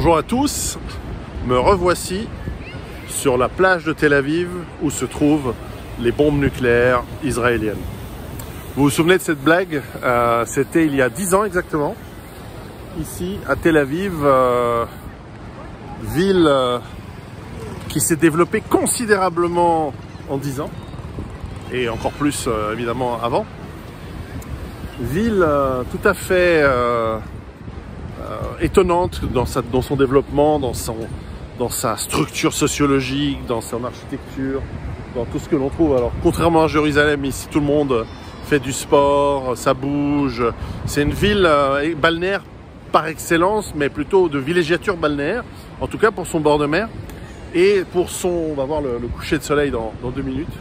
Bonjour à tous, me revoici sur la plage de Tel Aviv où se trouvent les bombes nucléaires israéliennes. Vous vous souvenez de cette blague? C'était il y a 10 ans exactement, ici à Tel Aviv, ville qui s'est développée considérablement en 10 ans, et encore plus évidemment avant. Ville tout à fait étonnante dans son développement, dans sa structure sociologique, dans son architecture, dans tout ce que l'on trouve. Alors contrairement à Jérusalem, ici tout le monde fait du sport, ça bouge. C'est une ville balnéaire par excellence, mais plutôt de villégiature balnéaire, en tout cas pour son bord de mer. Et pour son, on va voir le coucher de soleil dans 2 minutes.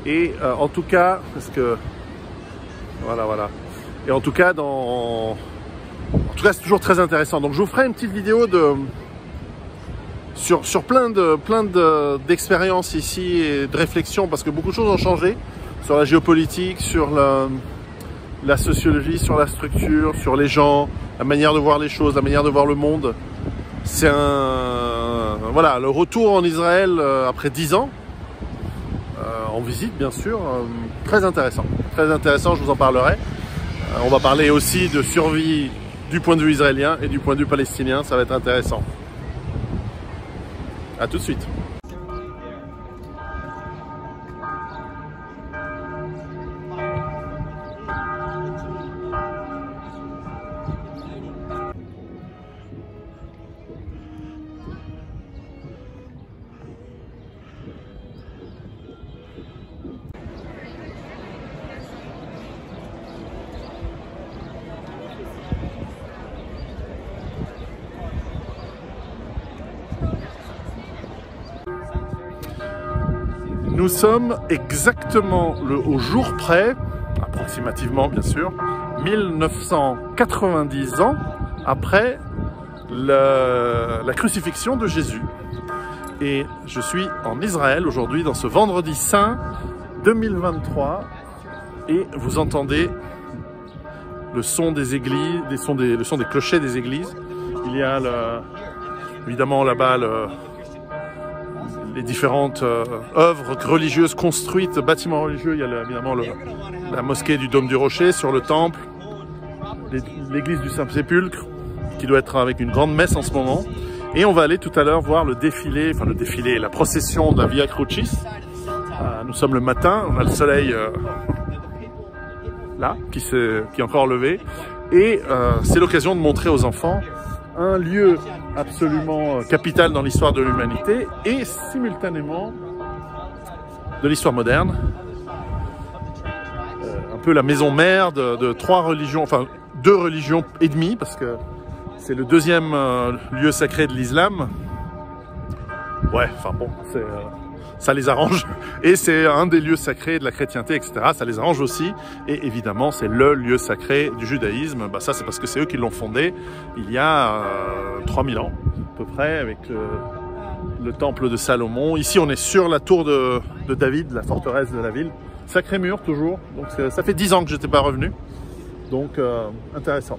Et en tout cas, parce que voilà. Et en tout cas, c'est toujours très intéressant. Donc je vous ferai une petite vidéo sur plein d'expériences ici et de réflexions, parce que beaucoup de choses ont changé sur la géopolitique, sur la sociologie, sur la structure, sur les gens, la manière de voir les choses, la manière de voir le monde. C'est voilà, le retour en Israël après 10 ans, en visite bien sûr, très intéressant. Très intéressant, je vous en parlerai. On va parler aussi de survie du point de vue israélien et du point de vue palestinien, ça va être intéressant. À tout de suite. Nous sommes exactement au jour près, approximativement bien sûr, 1990 ans après la crucifixion de Jésus. Et je suis en Israël aujourd'hui, dans ce vendredi saint 2023, et vous entendez le son des églises, le son des clochers des églises. Il y a évidemment là-bas les différentes œuvres religieuses construites, bâtiments religieux. Il y a évidemment la mosquée du Dôme du Rocher sur le temple, l'église du Saint-Sépulcre, qui doit être avec une grande messe en ce moment. Et on va aller tout à l'heure voir la procession de la Via Crucis. Nous sommes le matin, on a le soleil là, qui est encore levé. Et c'est l'occasion de montrer aux enfants un lieu absolument capital dans l'histoire de l'humanité et simultanément de l'histoire moderne. Un peu la maison mère de 3 religions, enfin 2 religions et demie, parce que c'est le 2e lieu sacré de l'islam. Ouais, enfin bon, ça les arrange. Et c'est un des lieux sacrés de la chrétienté, etc. Ça les arrange aussi. Et évidemment, c'est le lieu sacré du judaïsme. Ça, c'est parce que c'est eux qui l'ont fondé il y a 3000 ans, à peu près, avec le temple de Salomon. Ici, on est sur la tour de David, la forteresse de la ville. Sacré mur, toujours. Donc, ça fait 10 ans que je n'étais pas revenu. Donc, intéressant.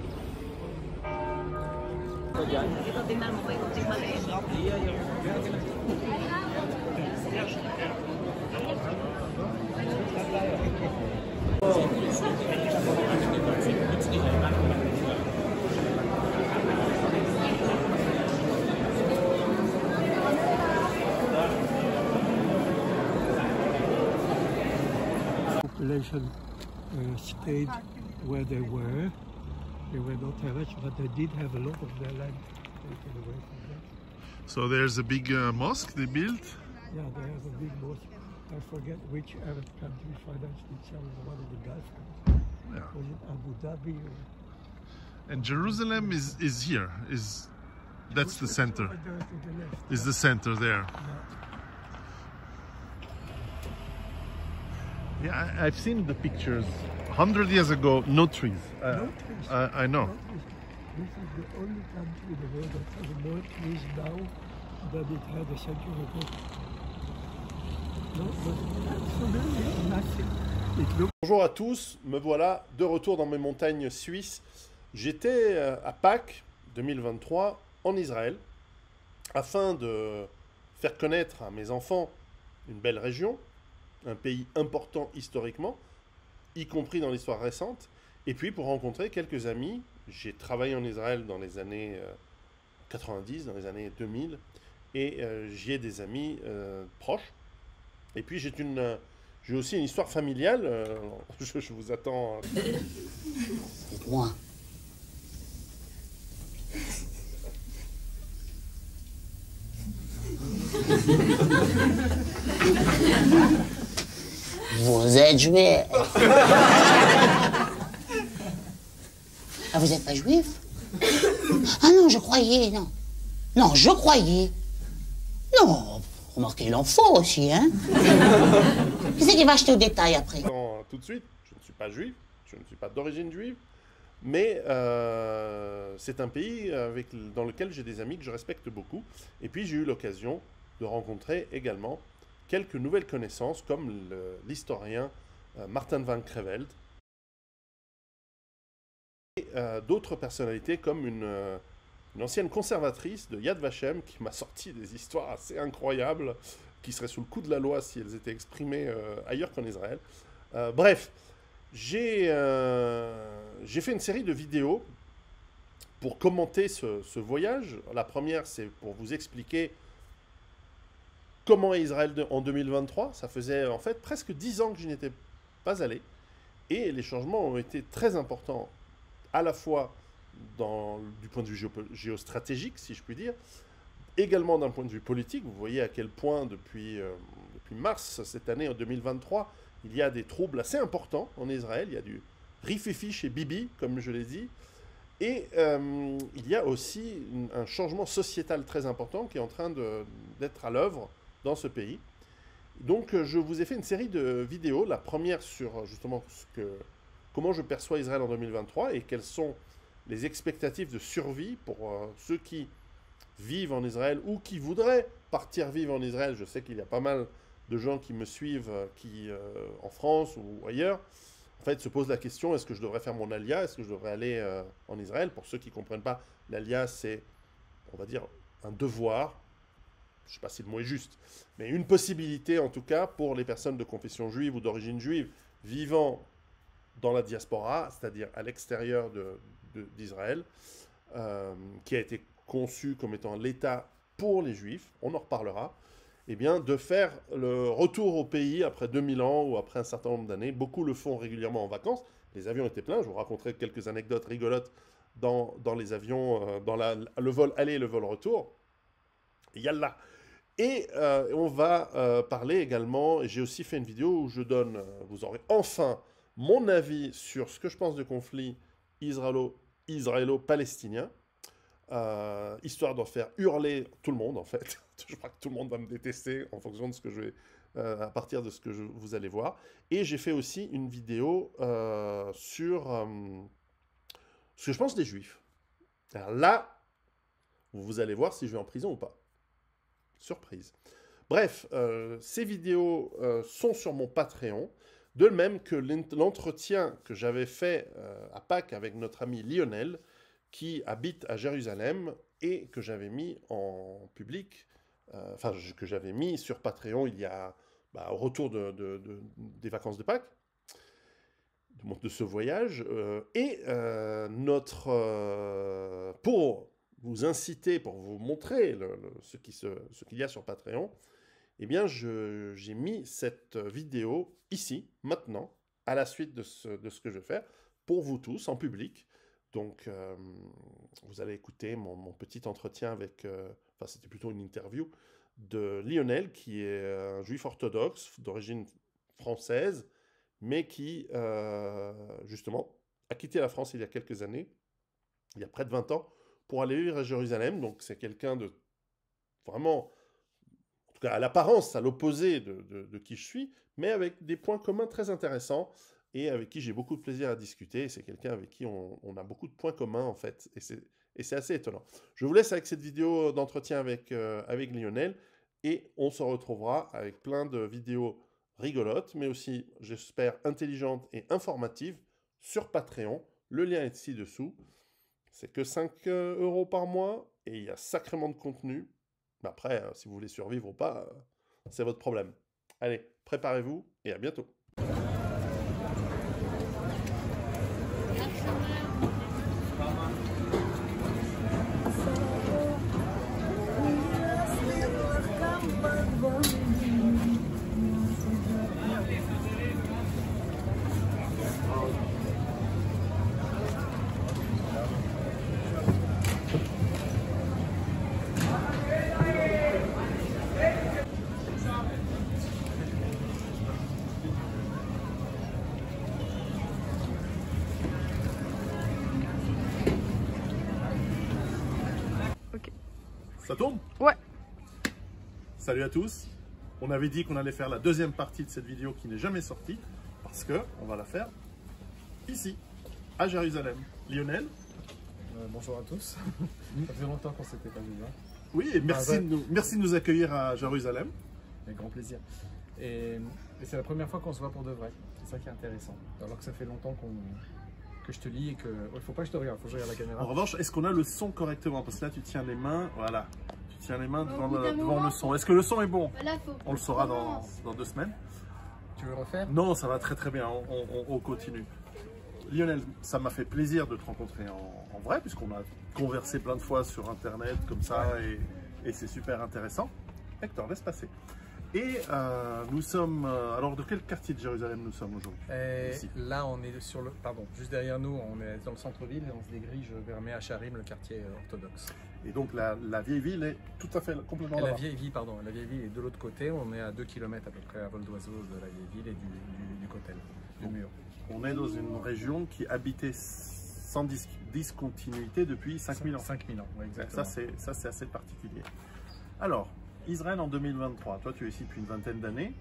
Population stayed where they were. They were not rich, but they did have a lot of their land taken away from them. So there's a big mosque they built. Yeah, they have a big mosque. I forget which Arab country financed itself, one of the Gulf countries. Yeah. Was it Abu Dhabi? And Jerusalem is here. That's the center. Over there to the left. Is the center there? Yeah, I've seen the pictures. 100 years ago, no trees. No trees. I know. No trees. This is the only country in the world that has more trees now than it had a century ago. No, but absolutely nothing. Bonjour à tous, me voilà de retour dans mes montagnes suisses. J'étais à Pâques 2023 en Israël, afin de faire connaître à mes enfants une belle région, un pays important historiquement, y compris dans l'histoire récente, et puis pour rencontrer quelques amis. J'ai travaillé en Israël dans les années 90, dans les années 2000, et j'y ai des amis proches. Et puis j'ai aussi une histoire familiale. Je vous attends. Dites-moi. Vous êtes juif. Ah, vous n'êtes pas juif? Ah non, je croyais, non. Non, je croyais. Non, remarquez, il en faut aussi, hein. Qui c'est qui va acheter au détail après? Tout de suite, je ne suis pas juif, je ne suis pas d'origine juive, mais c'est un pays dans lequel j'ai des amis que je respecte beaucoup. Et puis j'ai eu l'occasion de rencontrer également quelques nouvelles connaissances, comme l'historien Martin van Creveld, et d'autres personnalités comme une ancienne conservatrice de Yad Vashem qui m'a sorti des histoires assez incroyables, qui seraient sous le coup de la loi si elles étaient exprimées ailleurs qu'en Israël. Bref, j'ai fait une série de vidéos pour commenter ce voyage. La première, c'est pour vous expliquer comment est Israël en 2023. Ça faisait en fait presque 10 ans que je n'étais pas allé. Et les changements ont été très importants, à la fois du point de vue géostratégique, si je puis dire, également d'un point de vue politique. Vous voyez à quel point, depuis mars cette année, en 2023, il y a des troubles assez importants en Israël. Il y a du rififi chez Bibi, comme je l'ai dit. Et il y a aussi un changement sociétal très important qui est en train d'être à l'œuvre dans ce pays. Donc je vous ai fait une série de vidéos. La première sur justement comment je perçois Israël en 2023 et quelles sont les expectatives de survie pour ceux qui vivent en Israël ou qui voudraient partir vivre en Israël. Je sais qu'il y a pas mal de gens qui me suivent en France ou ailleurs, en fait, se posent la question, est-ce que je devrais faire mon alia? Est-ce que je devrais aller en Israël? Pour ceux qui ne comprennent pas, l'alia, c'est, on va dire, un devoir. Je ne sais pas si le mot est juste, mais une possibilité, en tout cas, pour les personnes de confession juive ou d'origine juive vivant dans la diaspora, c'est-à-dire à l'extérieur d'Israël, qui a été conçu comme étant l'État pour les Juifs, on en reparlera, eh bien, de faire le retour au pays après 2000 ans ou après un certain nombre d'années. Beaucoup le font régulièrement en vacances. Les avions étaient pleins. Je vous raconterai quelques anecdotes rigolotes dans les avions, dans le vol aller et le vol retour. Yallah. Et on va parler également, et j'ai aussi fait une vidéo où je donne, vous aurez enfin mon avis sur ce que je pense du conflit israélo-palestinien. Histoire d'en faire hurler tout le monde, en fait. Je crois que tout le monde va me détester en fonction de ce que je vais, à partir de ce que vous allez voir. Et j'ai fait aussi une vidéo sur ce que je pense des Juifs. Alors là, vous allez voir si je vais en prison ou pas. Surprise. Bref, ces vidéos sont sur mon Patreon, de même que l'entretien que j'avais fait à Pâques avec notre ami Lionel, qui habite à Jérusalem et que j'avais mis en public, que j'avais mis sur Patreon il y a, au retour des vacances de Pâques, de ce voyage, pour vous inciter, pour vous montrer ce qu'il y a sur Patreon, eh bien, j'ai mis cette vidéo ici, maintenant, à la suite de ce que je vais faire, pour vous tous, en public. Donc, vous allez écouter mon petit entretien avec... c'était plutôt une interview de Lionel, qui est un juif orthodoxe d'origine française, mais qui, justement, a quitté la France il y a quelques années, il y a près de 20 ans, pour aller vivre à Jérusalem. Donc, c'est quelqu'un de vraiment... En tout cas, à l'apparence, à l'opposé de qui je suis, mais avec des points communs très intéressants et avec qui j'ai beaucoup de plaisir à discuter. C'est quelqu'un avec qui on a beaucoup de points communs, en fait, et c'est assez étonnant. Je vous laisse avec cette vidéo d'entretien avec Lionel, et on se retrouvera avec plein de vidéos rigolotes, mais aussi, j'espère, intelligentes et informatives sur Patreon. Le lien est ci-dessous. C'est que 5 € par mois, et il y a sacrément de contenu. Mais après, si vous voulez survivre ou pas, c'est votre problème. Allez, préparez-vous et à bientôt. Ok. Ça tourne? Ouais. Salut à tous. On avait dit qu'on allait faire la deuxième partie de cette vidéo qui n'est jamais sortie parce que on va la faire ici, à Jérusalem. Lionel? Bonjour à tous. Ça fait longtemps qu'on s'était pas vu. Hein. Oui, et merci de nous accueillir à Jérusalem. Avec grand plaisir. Et c'est la première fois qu'on se voit pour de vrai. C'est ça qui est intéressant. Alors que ça fait longtemps que je te lis et que... Il faut pas que je te regarde, faut que je regarde la caméra. En revanche, est-ce qu'on a le son correctement? Parce que là, tu tiens les mains, voilà. Tu tiens les mains devant le son. Est-ce que le son est bon? On le saura dans 2 semaines. Tu veux le refaire? Non, ça va très très bien, on continue. Lionel, ça m'a fait plaisir de te rencontrer en vrai, puisqu'on a conversé plein de fois sur Internet, comme ça, et c'est super intéressant. Hector, laisse passer. Et nous sommes... alors, de quel quartier de Jérusalem nous sommes aujourd'hui? Là, on est sur le... Pardon, juste derrière nous, on est dans le centre-ville et on se dirige vers Mea Sharim, le quartier orthodoxe. Et donc, la vieille ville est tout à fait complètement là-bas. La vieille ville est de l'autre côté. On est à 2 km à peu près à vol d'oiseau de la vieille ville et du Kotel, du mur. On est dans une région qui habitait sans discontinuité depuis 5000 ans. 5000 ans, oui, exactement. Ça, c'est assez particulier. Alors, Israël en 2023, toi tu es ici depuis une vingtaine d'années,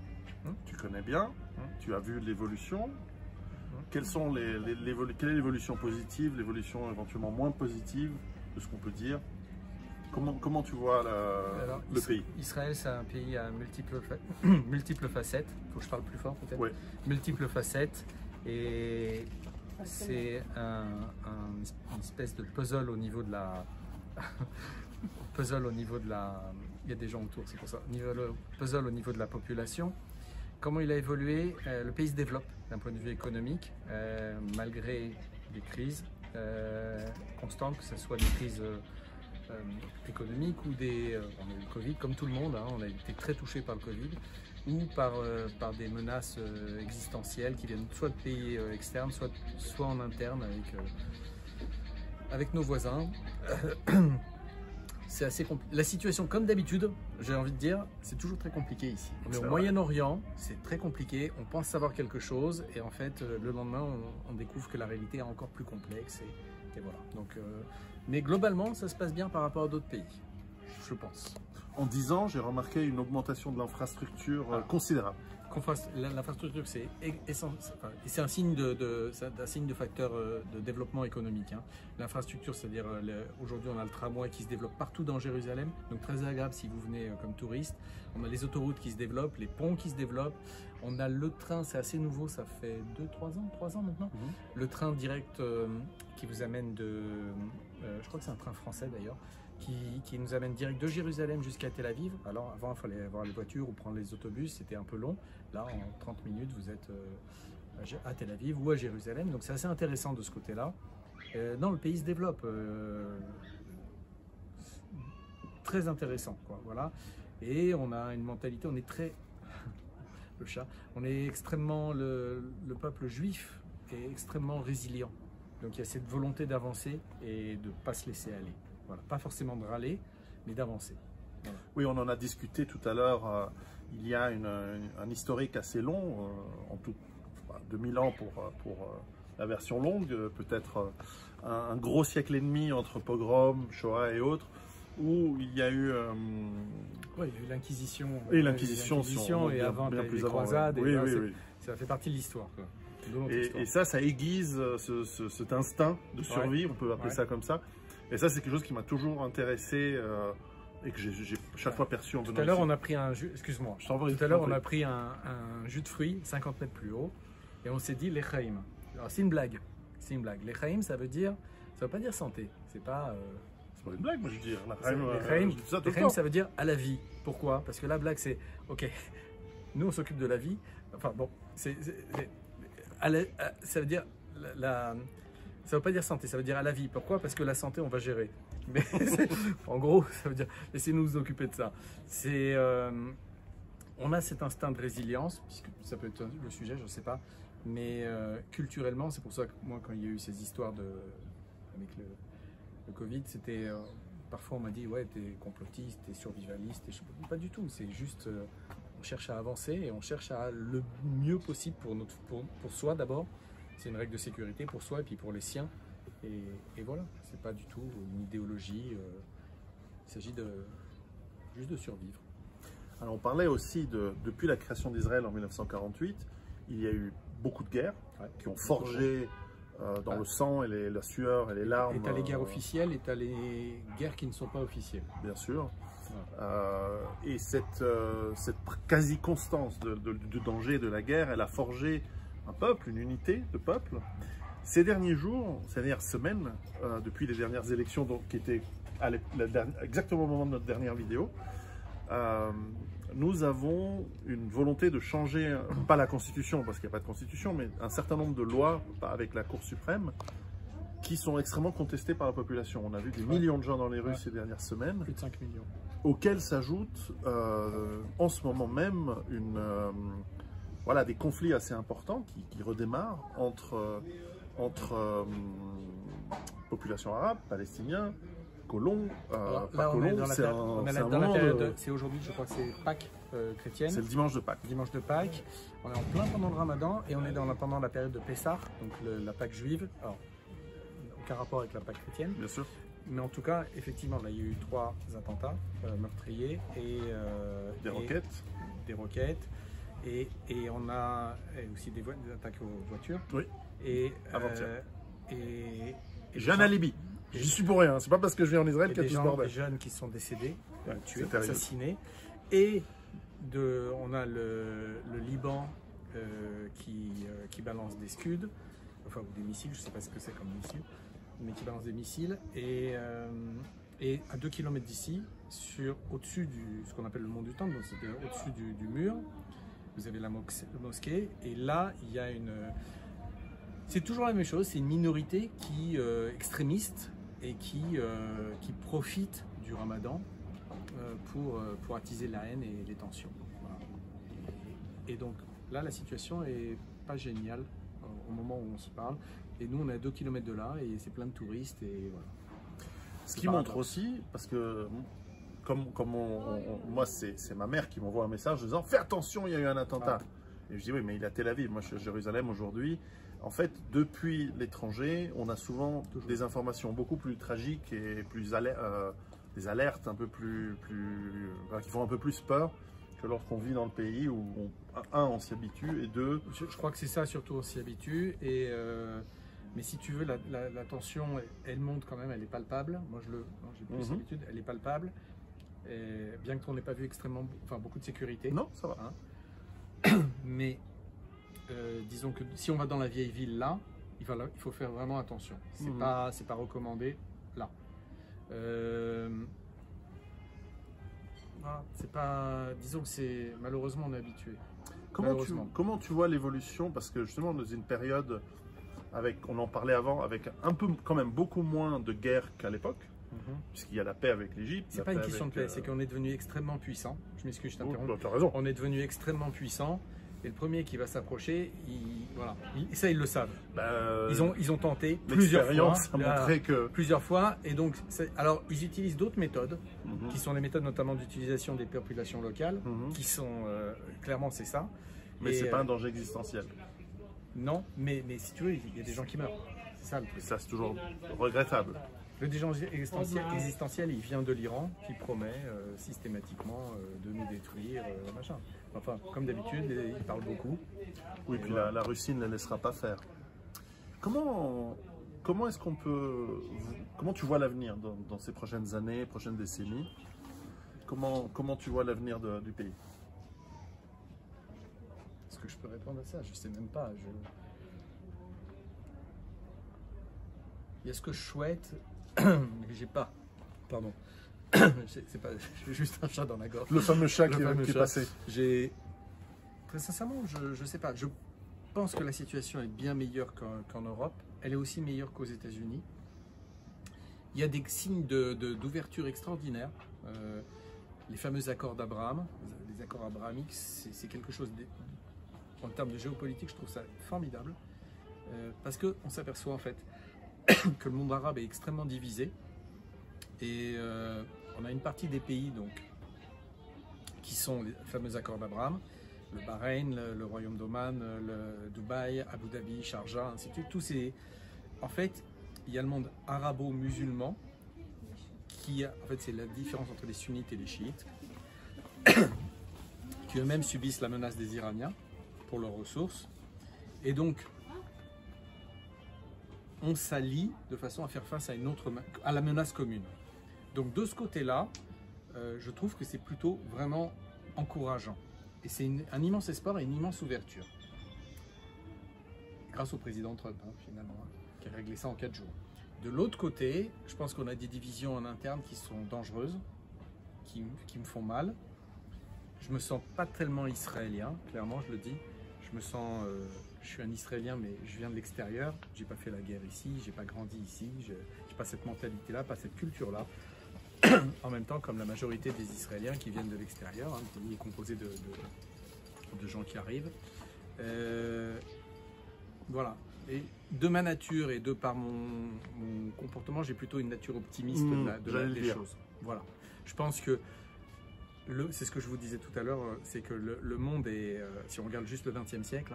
tu connais bien, tu as vu l'évolution. Quelle est l'évolution positive, l'évolution éventuellement moins positive de ce qu'on peut dire? Comment tu vois le pays? Israël, c'est un pays à multiples facettes. Il faut que je parle plus fort peut-être. Oui. Multiples facettes. Et c'est une espèce de puzzle au niveau de la... Il y a des gens autour, c'est pour ça. Puzzle au niveau de la population. Comment il a évolué? Le pays se développe d'un point de vue économique, malgré des crises constantes, que ce soit des crises économiques ou des... on a eu le Covid, comme tout le monde, hein, on a été très touché par le Covid, ou par des menaces existentielles qui viennent soit de pays externes, soit en interne avec nos voisins. C'est assez compliqué. La situation, comme d'habitude, j'ai envie de dire, c'est toujours très compliqué ici. On est au Moyen-Orient, c'est très compliqué, on pense savoir quelque chose et en fait, le lendemain, on découvre que la réalité est encore plus complexe et voilà. Donc, mais globalement, ça se passe bien par rapport à d'autres pays, je pense. En 10 ans, j'ai remarqué une augmentation de l'infrastructure considérable. L'infrastructure, c'est un signe de facteur de développement économique. Hein. L'infrastructure, c'est-à-dire aujourd'hui on a le tramway qui se développe partout dans Jérusalem, donc très agréable si vous venez comme touriste. On a les autoroutes qui se développent, les ponts qui se développent. On a le train, c'est assez nouveau, ça fait 3 ans maintenant. Le train direct qui vous amène je crois que c'est un train français d'ailleurs, qui nous amène direct de Jérusalem jusqu'à Tel Aviv. Alors avant, il fallait avoir les voitures ou prendre les autobus, c'était un peu long. Là, en 30 minutes, vous êtes à Tel Aviv ou à Jérusalem. Donc c'est assez intéressant de ce côté-là. Non, le pays se développe. Très intéressant, quoi. Voilà. Et on a une mentalité, on est très... le chat. On est extrêmement... Le peuple juif est extrêmement résilient. Donc il y a cette volonté d'avancer et de ne pas se laisser aller. Voilà, pas forcément de râler, mais d'avancer. Voilà. Oui, on en a discuté tout à l'heure. Il y a un historique assez long, en tout 2000 ans pour la version longue, peut-être un gros siècle et demi entre pogrom, Shoah et autres, où il y a eu... Oui, il y a eu l'Inquisition. Et l'Inquisition, et avant, bien plus les croisades. Oui, oui. Ça fait partie de l'histoire. Et ça aiguise cet instinct de survie, on peut appeler ça comme ça. Et ça, c'est quelque chose qui m'a toujours intéressé et que j'ai chaque fois perçu en venant Tout à l'heure, ici. on a pris un jus, excuse-moi, tout à l'heure, on a pris un jus de fruits 50 mètres plus haut et on s'est dit l'Echaim. Alors, c'est une blague. L'Echaim, ça veut pas dire santé. C'est pas pas une blague, moi je dis. Les Chaim, ça veut dire à la vie. Pourquoi? Parce que la blague, c'est ok, nous on s'occupe de la vie. Enfin bon, ça veut dire ça veut pas dire santé, ça veut dire à la vie. Pourquoi? Parce que la santé, on va gérer. Mais en gros, ça veut dire laissez-nous nous occuper de ça. On a cet instinct de résilience, puisque ça peut être le sujet, je ne sais pas. Mais culturellement, c'est pour ça que moi, quand il y a eu ces histoires avec le Covid, c'était parfois on m'a dit ouais, t'es complotiste, t'es survivaliste. Pas du tout. C'est juste on cherche à avancer et on cherche à le mieux possible pour soi d'abord. C'est une règle de sécurité pour soi et puis pour les siens. Et voilà, c'est pas du tout une idéologie. Il s'agit juste de survivre. Alors on parlait aussi depuis la création d'Israël en 1948, il y a eu beaucoup de guerres qui ont forgé dans le sang et la sueur et les larmes. Et tu as les guerres officielles et tu as les guerres qui ne sont pas officielles. Bien sûr. Et cette quasi-constance du danger de la guerre, elle a forgé un peuple, une unité de peuple. Ces derniers jours, ces dernières semaines, depuis les dernières élections donc, qui étaient exactement au moment de notre dernière vidéo, nous avons une volonté de changer, pas la Constitution, parce qu'il n'y a pas de Constitution, mais un certain nombre de lois avec la Cour suprême qui sont extrêmement contestées par la population. On a vu des millions de gens dans les rues ces dernières semaines. Plus de 5 millions. Auxquels s'ajoutent en ce moment même des conflits assez importants qui redémarrent entre population arabe, palestiniens, colons, pas colons, c'est aujourd'hui, je crois que c'est Pâques chrétienne. C'est le dimanche de Pâques. Dimanche de Pâques. On est en plein pendant le Ramadan et on est pendant la période de Pessah, donc la Pâque juive. Alors, aucun rapport avec la Pâque chrétienne. Bien sûr. Mais en tout cas, effectivement, là, il y a eu 3 attentats meurtriers et des roquettes. Des roquettes. Et on a aussi des attaques aux voitures. Oui. Et avant-hier. J'ai un alibi. J'y suis pour rien. C'est pas parce que je viens en Israël qu'il y a tout ce bordel. Des jeunes qui sont décédés, tués, assassinés. Et on a le Liban qui balance des Scuds, enfin ou des missiles, je sais pas ce que c'est comme missile, mais qui balance des missiles. Et à 2 km d'ici, au-dessus de ce qu'on appelle le mont du Temple, donc c'était au-dessus du mur, vous avez la mosquée. Et là, il y a c'est toujours la même chose, c'est une minorité extrémiste et qui profite du Ramadan pour attiser la haine et les tensions. Voilà. Et donc là, la situation est pas géniale au moment où on se parle. Et nous, on est à 2 km de là et c'est plein de touristes. Et voilà. Ce qui montre aussi, parce que moi, c'est ma mère qui m'envoie un message disant « Fais attention, il y a eu un attentat !» Et je dis « Oui, mais il est à Tel Aviv, moi je suis à Jérusalem aujourd'hui. » En fait, depuis l'étranger, on a souvent des informations beaucoup plus tragiques et des alertes un peu qui font un peu plus peur que lorsqu'on vit dans le pays où, on s'y habitue et deux... Je crois que c'est ça, surtout, on s'y habitue. Mais si tu veux, la tension, elle monte quand même, elle est palpable. Moi, j'ai plus l'habitude, elle est palpable. Et bien qu'on n'ait pas vu beaucoup de sécurité. Non, ça va. Hein. Mais disons que si on va dans la vieille ville là, il faut faire vraiment attention. C'est pas recommandé là. C'est pas. Disons que c'est malheureusement on est habitué. Comment tu vois l'évolution, parce que justement dans une période on en parlait avant, avec un peu quand même beaucoup moins de guerre qu'à l'époque. Puisqu'il y a la paix avec l'Égypte. C'est pas une question de paix, c'est qu'on est devenu extrêmement puissant. Je m'excuse, je t'interromps. Tu as raison. On est devenu extrêmement puissant. Et le premier qui va s'approcher, ça ils le savent. Ils ont tenté plusieurs fois. Et donc, alors ils utilisent d'autres méthodes, qui sont les méthodes notamment d'utilisation des populations locales, qui sont clairement c'est ça. Mais c'est pas un danger existentiel. Non, mais si tu veux, il y a des gens qui meurent. C'est ça le truc. Ça c'est toujours regrettable. Le danger existentiel, il vient de l'Iran, qui promet systématiquement de nous détruire, machin. Enfin, comme d'habitude, ils parlent beaucoup. Oui, puis la Russie ne les laissera pas faire. Comment est-ce qu'on peut... Comment tu vois l'avenir dans ces prochaines années, prochaines décennies? Comment tu vois l'avenir du pays? Est-ce que je peux répondre à ça? Je sais même pas. Il y a ce que je souhaite, mais j'ai pas. Pardon. C'est pas, j'ai juste un chat dans la gorge. Le fameux chat Le qui fameux est chat. passé. Très sincèrement, je sais pas. Je pense que la situation est bien meilleure qu'en Europe. Elle est aussi meilleure qu'aux États-Unis. Il y a des signes d'ouverture extraordinaires. Les fameux accords d'Abraham, les accords abrahamiques, c'est quelque chose, en termes de géopolitique, je trouve ça formidable. Parce qu'on s'aperçoit en fait que le monde arabe est extrêmement divisé. Et on a une partie des pays donc, qui sont les fameux accords d'Abraham, le Bahreïn, le Royaume d'Oman, le Dubaï, Abu Dhabi, Sharjah, ainsi de suite. Tous ces... En fait, il y a le monde arabo-musulman qui, en fait, c'est la différence entre les sunnites et les chiites, qui eux-mêmes subissent la menace des Iraniens pour leurs ressources. Et donc, on s'allie de façon à faire face à la menace commune. Donc de ce côté-là, je trouve que c'est plutôt vraiment encourageant. Et c'est un immense espoir et une immense ouverture. Grâce au président Trump, finalement, qui a réglé ça en 4 jours. De l'autre côté, je pense qu'on a des divisions en interne qui sont dangereuses, qui me font mal. Je me sens pas tellement israélien, clairement, je le dis. Je suis un Israélien, mais je viens de l'extérieur. J'ai pas fait la guerre ici, j'ai pas grandi ici, j'ai pas cette mentalité-là, pas cette culture-là. En même temps, comme la majorité des Israéliens qui viennent de l'extérieur, le pays est composé de gens qui arrivent. Voilà. Et de ma nature et de par mon comportement, j'ai plutôt une nature optimiste des choses. Voilà. Je pense que c'est ce que je vous disais tout à l'heure, c'est que le monde est, si on regarde juste le XXe siècle,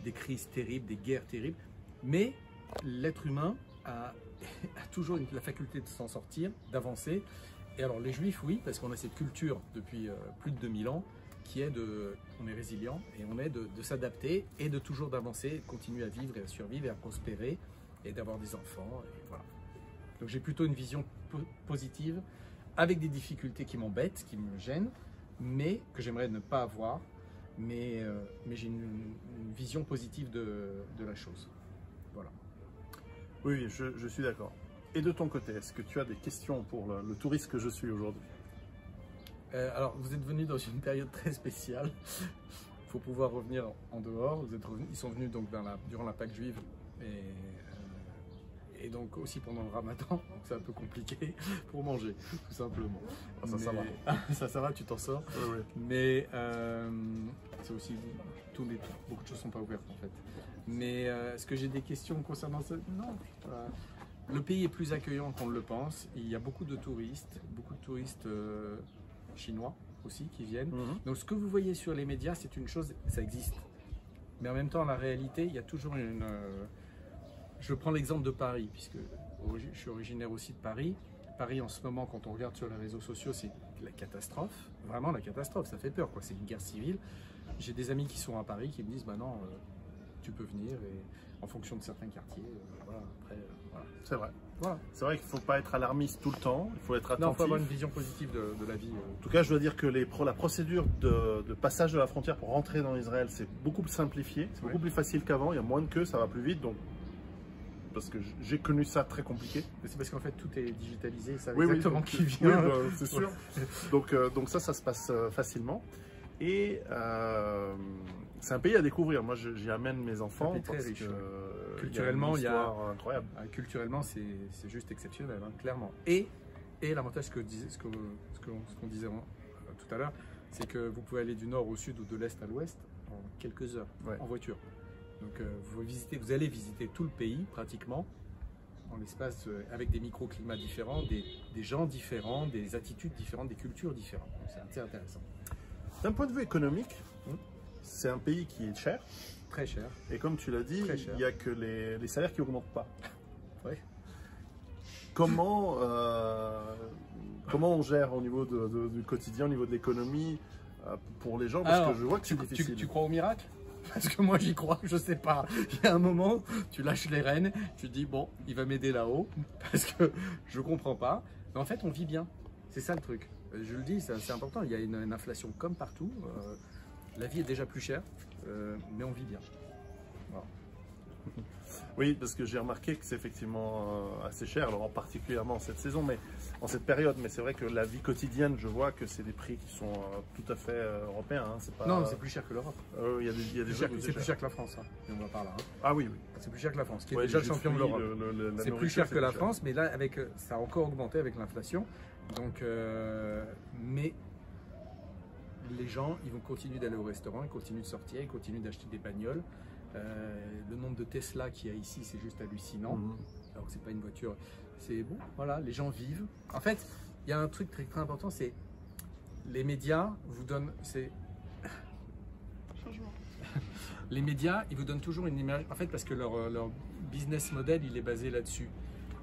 des crises terribles, des guerres terribles, mais l'être humain a toujours la faculté de s'en sortir, d'avancer. Et alors les Juifs, oui, parce qu'on a cette culture depuis plus de 2000 ans, qui est on est résilient et on est de s'adapter et de toujours d'avancer, continuer à vivre et à survivre et à prospérer et d'avoir des enfants. Et voilà. Donc j'ai plutôt une vision positive, avec des difficultés qui m'embêtent, qui me gênent, mais que j'aimerais ne pas avoir. Mais j'ai une vision positive de la chose. Voilà. Oui, je suis d'accord. Et de ton côté, est-ce que tu as des questions pour le touriste que je suis aujourd'hui? Alors, vous êtes venu dans une période très spéciale. Il faut pouvoir revenir en dehors. Ils sont venus donc durant la Pâque juive et donc aussi pendant le Ramadan. Donc c'est un peu compliqué pour manger, tout simplement. Ça va. Ça va, tu t'en sors. Oui. Mais c'est aussi beaucoup de choses sont pas ouvertes en fait. Mais est-ce que j'ai des questions concernant ça? Non. Le pays est plus accueillant qu'on le pense. Il y a beaucoup de touristes chinois aussi qui viennent. Donc ce que vous voyez sur les médias, c'est une chose, ça existe. Mais en même temps, la réalité, il y a toujours une... Je prends l'exemple de Paris, puisque je suis originaire aussi de Paris. Paris, en ce moment, quand on regarde sur les réseaux sociaux, c'est la catastrophe. Vraiment la catastrophe, ça fait peur, quoi. C'est une guerre civile. J'ai des amis qui sont à Paris qui me disent, bah non, tu peux venir, et en fonction de certains quartiers, voilà, après, voilà. C'est vrai. Voilà. C'est vrai qu'il ne faut pas être alarmiste tout le temps, il faut être attentif. Non, il faut avoir une vision positive de la vie. En tout cas, je dois dire que la procédure de passage de la frontière pour rentrer dans Israël, c'est beaucoup plus simplifié, c'est beaucoup plus facile qu'avant, il y a moins de queues, ça va plus vite, donc parce que j'ai connu ça très compliqué. C'est parce qu'en fait tout est digitalisé, ça oui, exactement qui vient. Oui, c'est sûr. Donc ça se passe facilement. Et c'est un pays à découvrir. Moi, j'y amène mes enfants. C'est très parce riche. Que culturellement, il y a une histoire incroyable. Culturellement, c'est juste exceptionnel, clairement. Et l'avantage, ce qu'on disait tout à l'heure, c'est que vous pouvez aller du nord au sud ou de l'est à l'ouest en quelques heures, en voiture. Donc vous allez visiter tout le pays pratiquement en l'espace avec des microclimats différents, des gens différents, des attitudes différentes, des cultures différentes. C'est assez intéressant. D'un point de vue économique, c'est un pays qui est cher. Très cher. Et comme tu l'as dit, il n'y a que les salaires qui n'augmentent pas. Ouais. Comment on gère au niveau du quotidien, au niveau de l'économie pour les gens? Parce que je vois que c'est difficile. Tu crois au miracle? Parce que moi j'y crois, je sais pas. Il y a un moment, tu lâches les rênes, tu te dis bon, il va m'aider là-haut, parce que je comprends pas. Mais en fait, on vit bien. C'est ça le truc. Je le dis, c'est important. Il y a une inflation comme partout. La vie est déjà plus chère, mais on vit bien. Voilà. Oui, parce que j'ai remarqué que c'est effectivement assez cher, alors particulièrement en cette saison, mais en cette période. Mais c'est vrai que la vie quotidienne, je vois que c'est des prix qui sont tout à fait européens. Hein, c'est pas... Non, c'est plus cher que l'Europe. Il y a des C'est plus cher que la France, hein, et on va par là. Hein. Ah oui, oui. C'est plus cher que la France, qui est Ouais, déjà les le jus de champion de fruits, l'Europe. la C'est plus nourriture, cher que la plus cher. France, mais là, avec, ça a encore augmenté avec l'inflation. Donc, mais les gens, ils vont continuer d'aller au restaurant, ils continuent de sortir, ils continuent d'acheter des bagnoles. Le nombre de Tesla qu'il y a ici, c'est juste hallucinant. Alors que c'est pas une voiture. C'est bon, voilà, les gens vivent. En fait, il y a un truc très, très important, c'est les médias vous donnent, les médias, ils vous donnent toujours une image. En fait, parce que leur business model, il est basé là-dessus.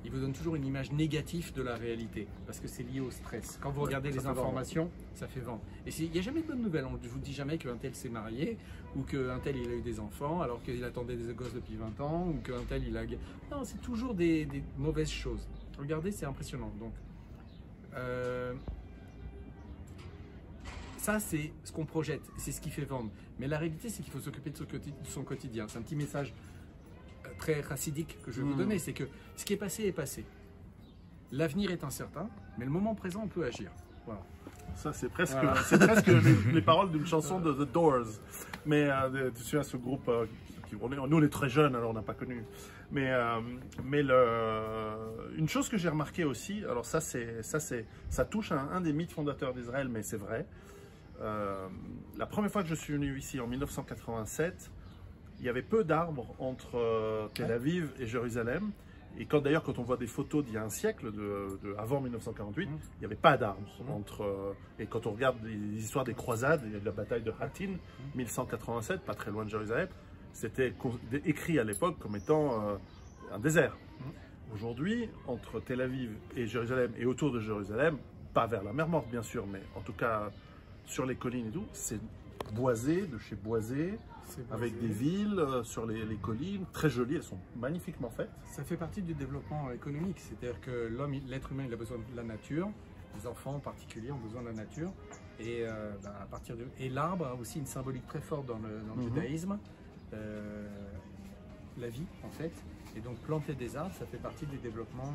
Ils vous donnent toujours une image négative de la réalité, parce que c'est lié au stress. Quand vous regardez les informations, ça fait vendre. Et il n'y a jamais de bonnes nouvelles. On ne vous dit jamais qu'un tel s'est marié, ou qu'un tel il a eu des enfants, alors qu'il attendait des gosses depuis 20 ans, ou qu'un tel il a... Non, c'est toujours des mauvaises choses. Regardez, c'est impressionnant. Donc, ça, c'est ce qu'on projette, c'est ce qui fait vendre. Mais la réalité, c'est qu'il faut s'occuper de son quotidien. C'est un petit message très chassidique que je vais vous donner, c'est que ce qui est passé. L'avenir est incertain, mais le moment présent, on peut agir. Voilà. Ça, c'est presque, Voilà. les paroles d'une chanson de The Doors. Mais tu sais, ce groupe, nous on est très jeunes, alors on n'a pas connu. Mais une chose que j'ai remarqué aussi, alors ça touche un des mythes fondateurs d'Israël, mais c'est vrai. La première fois que je suis venu ici en 1987, il y avait peu d'arbres entre Tel Aviv et Jérusalem. Et d'ailleurs, quand on voit des photos d'il y a un siècle, avant 1948, il n'y avait pas d'arbres entre. Et quand on regarde les histoires des croisades, il y a de la bataille de Hattin, 1187, pas très loin de Jérusalem, c'était écrit à l'époque comme étant un désert. Aujourd'hui, entre Tel Aviv et Jérusalem, et autour de Jérusalem, pas vers la mer Morte bien sûr, mais en tout cas sur les collines et tout, c'est boisé, de chez boisé, avec des villes sur les collines, très jolies, elles sont magnifiquement faites. Ça fait partie du développement économique, c'est-à-dire que l'être humain, il a besoin de la nature, les enfants en particulier ont besoin de la nature, et et l'arbre a aussi une symbolique très forte dans le judaïsme, la vie en fait. Et donc planter des arbres, ça fait partie du développement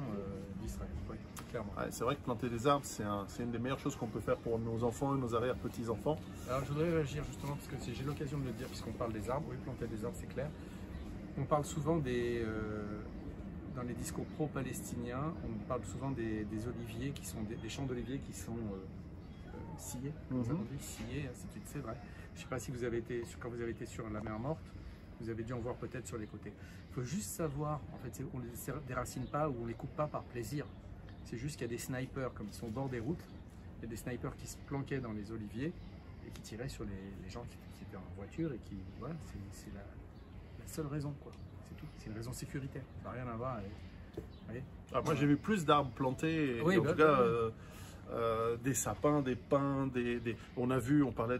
d'Israël, oui, clairement. Ouais, c'est vrai que planter des arbres, c'est une des meilleures choses qu'on peut faire pour nos enfants et nos arrière-petits-enfants. Alors je voudrais réagir justement, parce que j'ai l'occasion de le dire, puisqu'on parle des arbres, oui, planter des arbres c'est clair. On parle souvent dans les discours pro-palestiniens, on parle souvent des oliviers, qui sont des champs d'oliviers qui sont sciés, comme ça on dit, sciés, c'est vrai. Je ne sais pas si vous avez été, quand vous avez été sur la mer Morte, vous avez dû en voir peut-être sur les côtés. Il faut juste savoir, en fait, on ne les déracine pas ou on ne les coupe pas par plaisir. C'est juste qu'il y a des snipers, comme ils sont au bord des routes, il y a des snipers qui se planquaient dans les oliviers et qui tiraient sur les gens qui étaient en voiture et qui, voilà, c'est la seule raison, quoi. C'est tout. C'est une raison sécuritaire. Ça n'a rien à voir avec... Moi, j'ai vu plus d'arbres plantés, oui, et en tout cas... des sapins, des pins, on parlait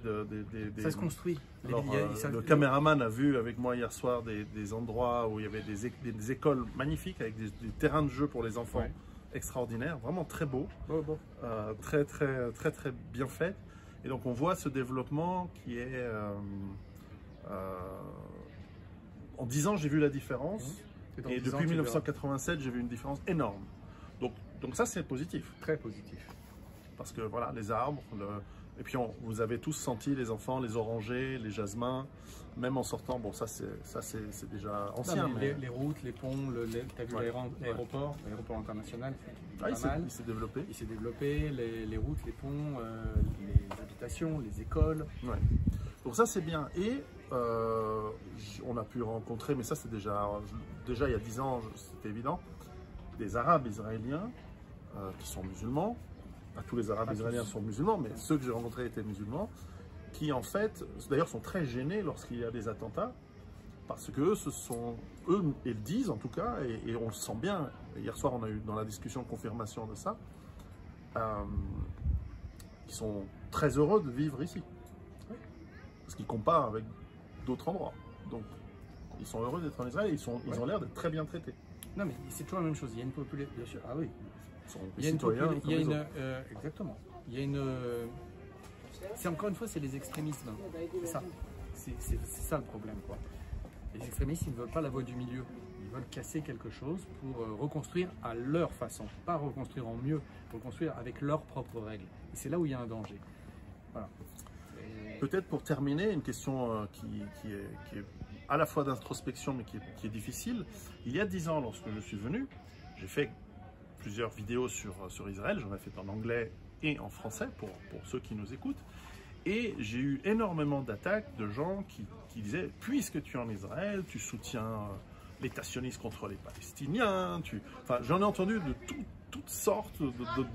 ça se construit. Alors, le caméraman a vu avec moi hier soir des endroits où il y avait des écoles magnifiques avec des terrains de jeu pour les enfants extraordinaires, vraiment très beaux, très bien fait. Et donc on voit ce développement qui est... en 10 ans, j'ai vu la différence. Et depuis 1987, j'ai vu une différence énorme. Donc ça, c'est positif. Très positif. Parce que voilà, les arbres, et puis vous avez tous senti les enfants, les orangers, les jasmins, même en sortant, bon ça c'est déjà ancien. Non, mais les routes, les ponts, t'as vu l'aéroport international, il s'est développé. Il s'est développé, les routes, les ponts, les habitations, les écoles. Ouais. Donc ça c'est bien. Et on a pu rencontrer, mais ça c'est déjà il y a 10 ans, c'était évident, des Arabes israéliens qui sont musulmans. Pas tous les Arabes israéliens sont musulmans, mais ceux que j'ai rencontrés étaient musulmans, qui en fait, d'ailleurs sont très gênés lorsqu'il y a des attentats, parce que eux, ils le disent en tout cas, et on le sent bien. Hier soir, on a eu dans la discussion confirmation de ça, ils sont très heureux de vivre ici, parce qu'ils comparent avec d'autres endroits. Donc, ils sont heureux d'être en Israël, ils ont l'air d'être très bien traités. Non, mais c'est toujours la même chose. Il y a une population, bien sûr. Ah oui. Il y a une exactement. Il y a une. C'est encore une fois, c'est les extrémismes. C'est ça. C'est ça le problème, quoi. Les extrémistes, ils ne veulent pas la voie du milieu. Ils veulent casser quelque chose pour reconstruire à leur façon. Pas reconstruire en mieux, reconstruire avec leurs propres règles. Et c'est là où il y a un danger. Voilà. Peut-être pour terminer, une question qui est à la fois d'introspection mais qui est difficile. Il y a 10 ans, lorsque je suis venu, j'ai fait plusieurs vidéos sur Israël. J'en ai fait en anglais et en français pour ceux qui nous écoutent. Et j'ai eu énormément d'attaques de gens qui disaient « Puisque tu es en Israël, tu soutiens l'État sioniste contre les Palestiniens. » Enfin, j'en ai entendu de toutes sortes de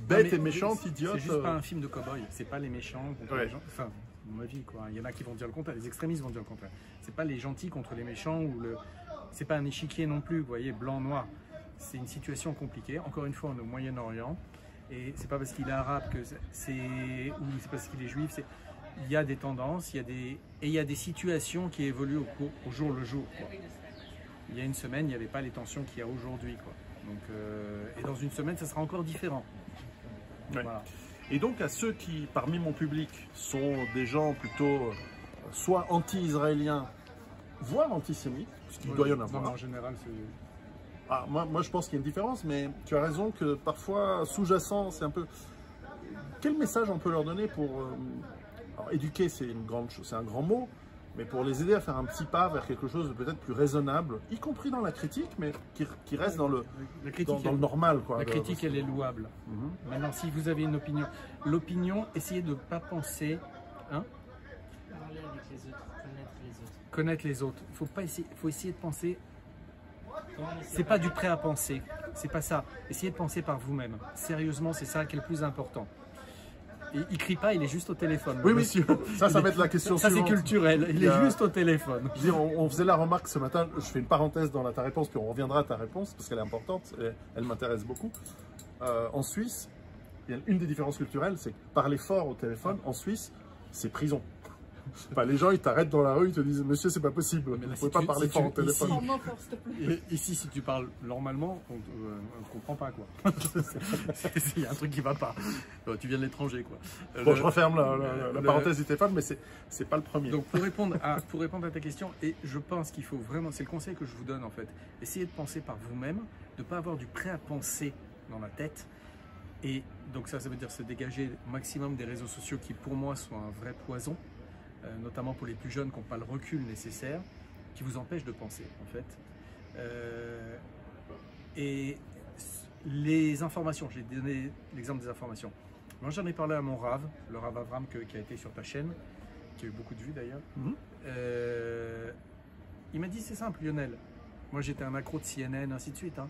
bêtes et méchantes, idiotes. C'est juste pas un film de cow-boy. C'est pas les méchants contre les gens. Enfin, mon avis, quoi. Il y en a qui vont dire le contraire. Les extrémistes vont dire le contraire. C'est pas les gentils contre les méchants ou le. C'est pas un échiquier non plus. Vous voyez, blanc-noir. C'est une situation compliquée. Encore une fois, on est au Moyen-Orient. Et c'est pas parce qu'il est arabe que c'est ou c'est parce qu'il est juif. Il y a des tendances, il y a des situations qui évoluent au jour le jour. Quoi. Il y a une semaine, il n'y avait pas les tensions qu'il y a aujourd'hui. Donc, et dans une semaine, ça sera encore différent. Ouais. Voilà. Et donc à ceux qui, parmi mon public, sont des gens plutôt soit anti-israéliens, voire antisémites, parce qu'il doit y en avoir. Non, en général, c'est... Ah, moi, je pense qu'il y a une différence, mais tu as raison que parfois, sous-jacent, c'est un peu... Quel message on peut leur donner pour... Alors, éduquer, c'est un grand mot, mais pour les aider à faire un petit pas vers quelque chose de peut-être plus raisonnable, y compris dans la critique, mais qui reste dans le normal. Quoi, la critique, elle est louable. Maintenant, si vous avez une opinion, l'opinion, essayez de ne pas penser... Hein, parler avec les autres, connaître les autres. Il faut essayer de penser... C'est pas du prêt à penser, c'est pas ça. Essayez de penser par vous-même. Sérieusement, c'est ça qui est le plus important. Et il crie pas, il est juste au téléphone. Oui, monsieur. Ça va être la question suivante. Ça, c'est culturel. Il est juste au téléphone. Je veux dire, on faisait la remarque ce matin, je fais une parenthèse dans ta réponse, puis on reviendra à ta réponse, parce qu'elle est importante, et elle m'intéresse beaucoup. En Suisse, une des différences culturelles, c'est que parler fort au téléphone, en Suisse, c'est prison. Enfin, les gens, ils t'arrêtent dans la rue, ils te disent « Monsieur, c'est pas possible, vous ne pouvez pas parler fort au téléphone. » Ici, si tu parles normalement, on ne comprend pas, quoi. Il y a un truc qui ne va pas. Tu viens de l'étranger, quoi. Bon, je referme la parenthèse du téléphone, mais c'est pas le premier. Donc, pour répondre à ta question, et je pense qu'il faut vraiment, c'est le conseil que je vous donne, en fait, essayez de penser par vous-même, de ne pas avoir du prêt à penser dans la tête. Et donc ça veut dire se dégager au maximum des réseaux sociaux qui, pour moi, sont un vrai poison. Notamment pour les plus jeunes qui n'ont pas le recul nécessaire, qui vous empêche de penser en fait. Et les informations, j'ai donné l'exemple des informations. Moi j'en ai parlé à mon Rav, le Rav Avram qui a été sur ta chaîne, qui a eu beaucoup de vues d'ailleurs. Il m'a dit c'est simple Lionel, moi j'étais un accro de CNN, ainsi de suite. Hein.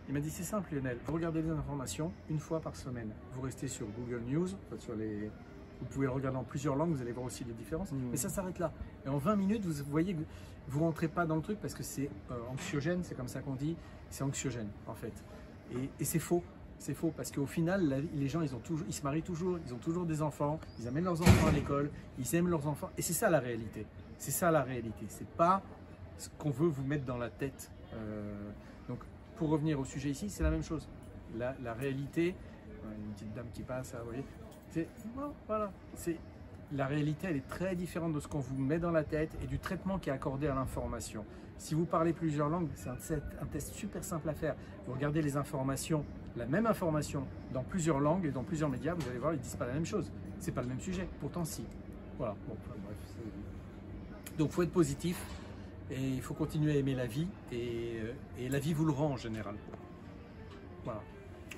Il m'a dit c'est simple Lionel, vous regardez les informations une fois par semaine. Vous restez sur Google News, sur les... Vous pouvez le regarder en plusieurs langues, vous allez voir aussi les différences. Mais ça s'arrête là. Et en 20 minutes, vous voyez que vous ne rentrez pas dans le truc parce que c'est anxiogène, c'est comme ça qu'on dit. C'est anxiogène, en fait. Et c'est faux. C'est faux parce qu'au final, les gens, ils se marient toujours, ils ont toujours des enfants, ils amènent leurs enfants à l'école, ils aiment leurs enfants. Et c'est ça la réalité. C'est ça la réalité. C'est pas ce qu'on veut vous mettre dans la tête. Donc, pour revenir au sujet ici, c'est la même chose. La réalité, une petite dame qui passe, vous voyez. Voilà. La réalité, elle est très différente de ce qu'on vous met dans la tête et du traitement qui est accordé à l'information. Si vous parlez plusieurs langues, c'est un test super simple à faire. Vous regardez les informations, la même information, dans plusieurs langues et dans plusieurs médias, vous allez voir, ils ne disent pas la même chose. C'est pas le même sujet, pourtant si. Voilà. Bon, enfin, bref. Donc, il faut être positif et il faut continuer à aimer la vie et la vie vous le rend en général. Voilà.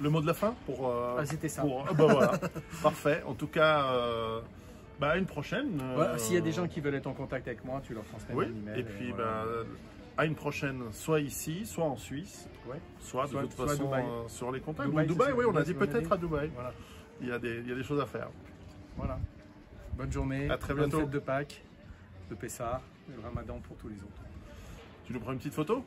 Le mot de la fin pour c'était ça. Voilà. Parfait. En tout cas, à une prochaine. S'il y a des gens qui veulent être en contact avec moi, tu leur transmets mon email. Et puis, à une prochaine, soit ici, soit en Suisse, soit de toute façon sur les contacts. Dubaï, oui, on a dit peut-être à Dubaï. Voilà. Il y a des choses à faire. Voilà. Bonne journée. À très bientôt. Bonne fête de Pâques, de Pessah, et le Ramadan pour tous les autres. Tu nous prends une petite photo ?